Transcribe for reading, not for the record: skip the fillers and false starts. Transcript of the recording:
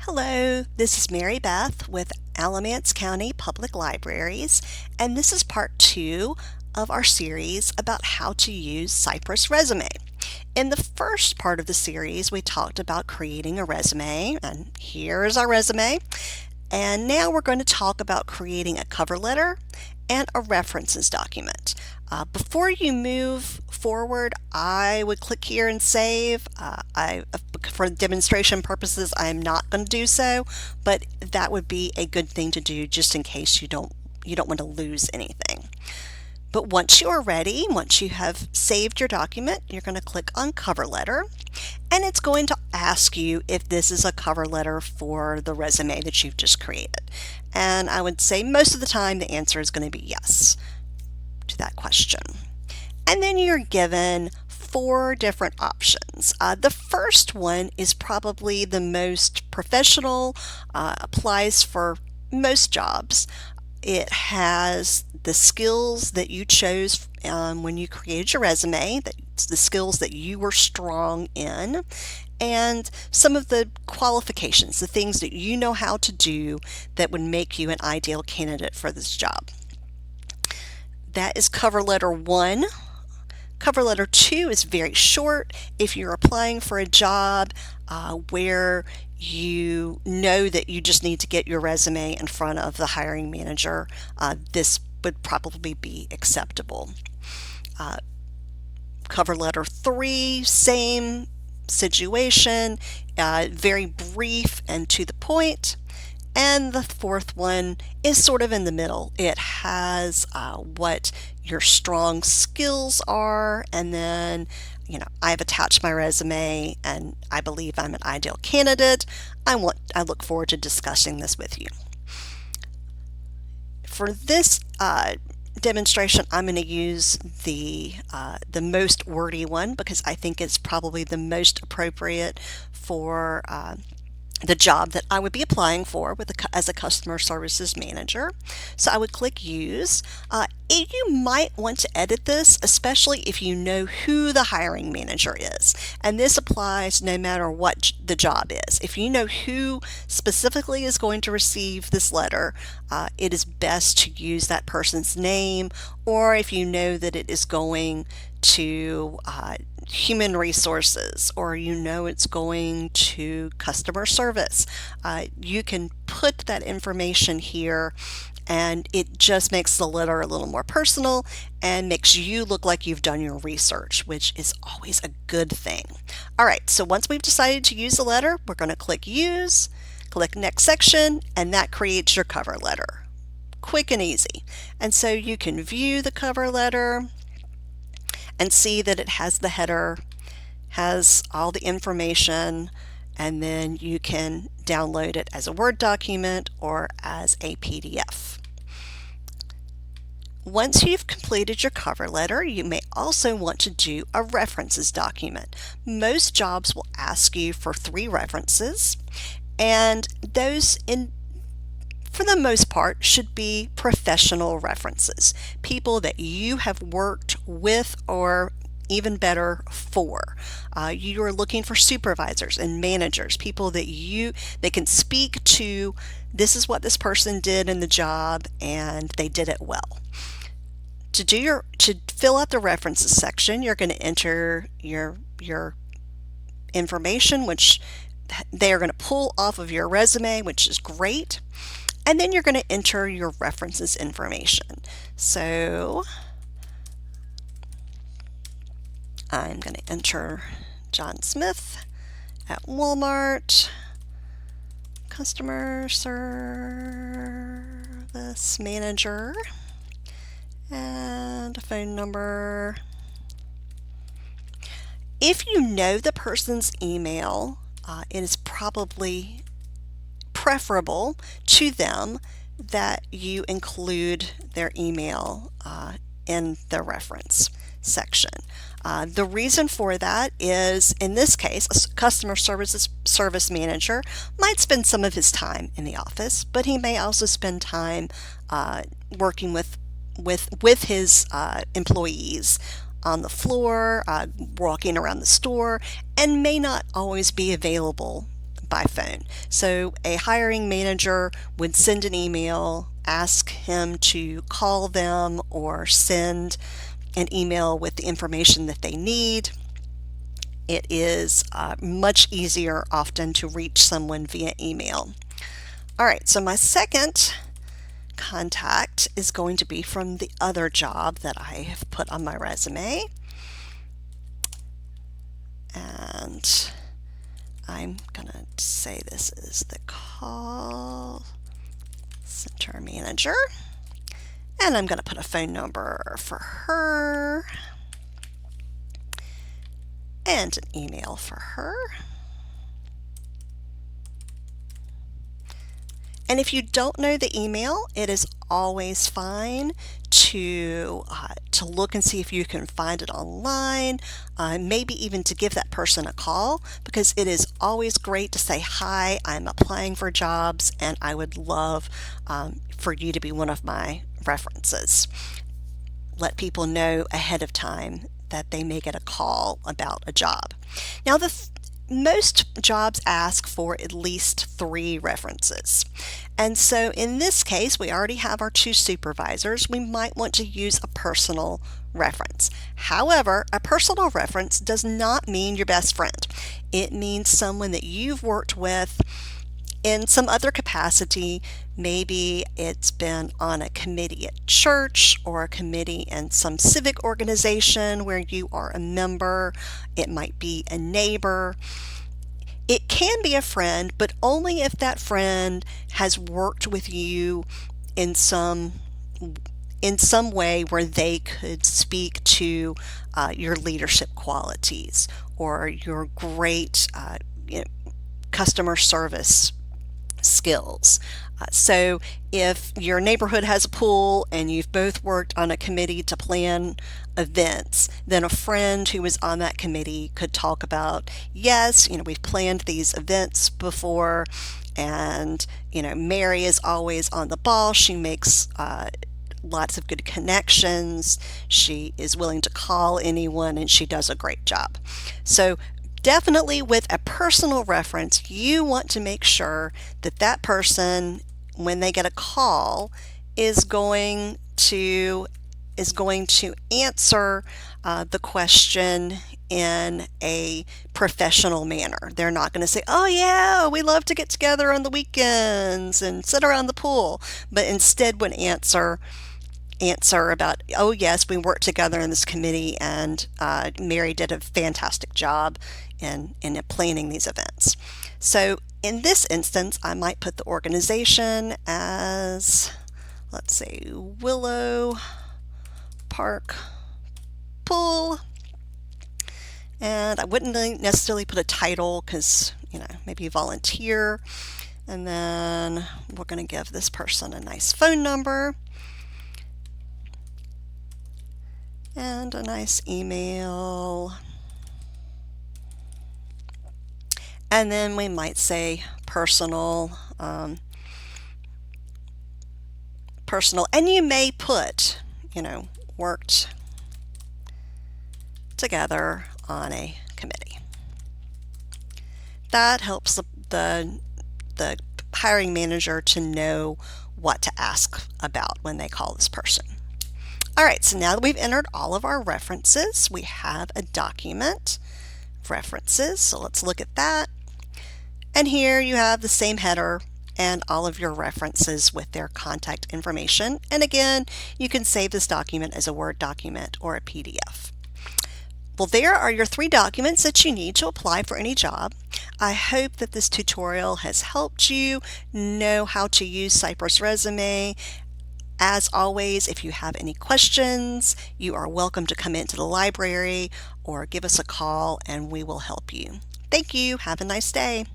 Hello, this is Mary Beth with Alamance County Public Libraries, and this is part 2 of our series about how to use Cypress Resume. In the first part of the series, we talked about creating a resume, and here's our resume. And now we're going to talk about creating a cover letter and a references document. Before you move forward, I would click here and save. For demonstration purposes, I'm not going to do so, but that would be a good thing to do just in case you don't want to lose anything. But once you are ready, once you have saved your document, you're going to click on Cover Letter, and it's going to ask you if this is a cover letter for the resume that you've just created. And I would say most of the time the answer is going to be yes to that question. And then you're given 4 different options. The first one is probably the most professional, applies for most jobs. It has the skills that you chose when you created your resume, that's the skills that you were strong in, and some of the qualifications, the things that you know how to do that would make you an ideal candidate for this job. That is cover letter 1. Cover letter 2 is very short. If you're applying for a job where you know that you just need to get your resume in front of the hiring manager, this would probably be acceptable. Cover letter 3, same situation, very brief and to the point. And the fourth one is sort of in the middle. It has what your strong skills are, and then, I've attached my resume and I believe I'm an ideal candidate. I look forward to discussing this with you. For this demonstration, I'm going to use the most wordy one because I think it's probably the most appropriate for the job that I would be applying for as a customer services manager. So I would click use. You might want to edit this, especially if you know who the hiring manager is. And this applies no matter what the job is. If you know who specifically is going to receive this letter, it is best to use that person's name, or if you know that it is going to human resources, or it's going to customer service, you can put that information here, and it just makes the letter a little more personal and makes you look like you've done your research, which is always a good thing. All right, so once we've decided to use the letter, we're going to click use, click next section, and that creates your cover letter. Quick and easy. And so you can view the cover letter and see that it has the header, has all the information, and then you can download it as a Word document or as a PDF. Once you've completed your cover letter, you may also want to do a references document. Most jobs will ask you for 3 references, and those for the most part should be professional references, people that you have worked with or even better for. You are looking for supervisors and managers, people that can speak to, this is what this person did in the job and they did it well. To fill out the references section, you're going to enter your information, which they are going to pull off of your resume, which is great. And then you're going to enter your references information. So I'm going to enter John Smith at Walmart, customer service manager, and a phone number. If you know the person's email, it is probably preferable to them that you include their email in the reference section. The reason for that is, in this case, a customer service manager might spend some of his time in the office, but he may also spend time working with his employees on the floor, walking around the store, and may not always be available by phone. So a hiring manager would send an email, ask him to call them or send an email with the information that they need. It is much easier often to reach someone via email. All right, so my second contact is going to be from the other job that I have put on my resume. And I'm gonna say this is the call center manager. And I'm gonna put a phone number for her and an email for her. And if you don't know the email, it is always fine to look and see if you can find it online, maybe even to give that person a call, because it is always great to say, hi, I'm applying for jobs and I would love for you to be one of my references. Let people know ahead of time that they may get a call about a job. Now, most jobs ask for at least 3 references. And so in this case, we already have our 2 supervisors. We might want to use a personal reference. However, a personal reference does not mean your best friend. It means someone that you've worked with in some other capacity. Maybe it's been on a committee at church or a committee in some civic organization where you are a member. It might be a neighbor. It can be a friend, but only if that friend has worked with you in some way where they could speak to your leadership qualities or your great customer service skills. So if your neighborhood has a pool and you've both worked on a committee to plan events, then a friend who was on that committee could talk about, yes, we've planned these events before, and Mary is always on the ball. She makes lots of good connections. She is willing to call anyone, and she does a great job. So definitely with a personal reference, you want to make sure that that person, when they get a call, is going to answer the question in a professional manner. They're not going to say, oh yeah, we love to get together on the weekends and sit around the pool, but instead would answer about, oh yes, we worked together in this committee and Mary did a fantastic job in planning these events. So in this instance, I might put the organization as, let's say, Willow Park Pool. And I wouldn't necessarily put a title because, maybe volunteer. And then we're going to give this person a nice phone number and a nice email. And then we might say personal, and you may put, worked together on a committee. That helps the hiring manager to know what to ask about when they call this person. All right, so now that we've entered all of our references, we have a document, references. So let's look at that. And here you have the same header and all of your references with their contact information. And again, you can save this document as a Word document or a PDF. Well, there are your 3 documents that you need to apply for any job. I hope that this tutorial has helped you know how to use Cypress Resume. As always, if you have any questions, you are welcome to come into the library or give us a call and we will help you. Thank you. Have a nice day.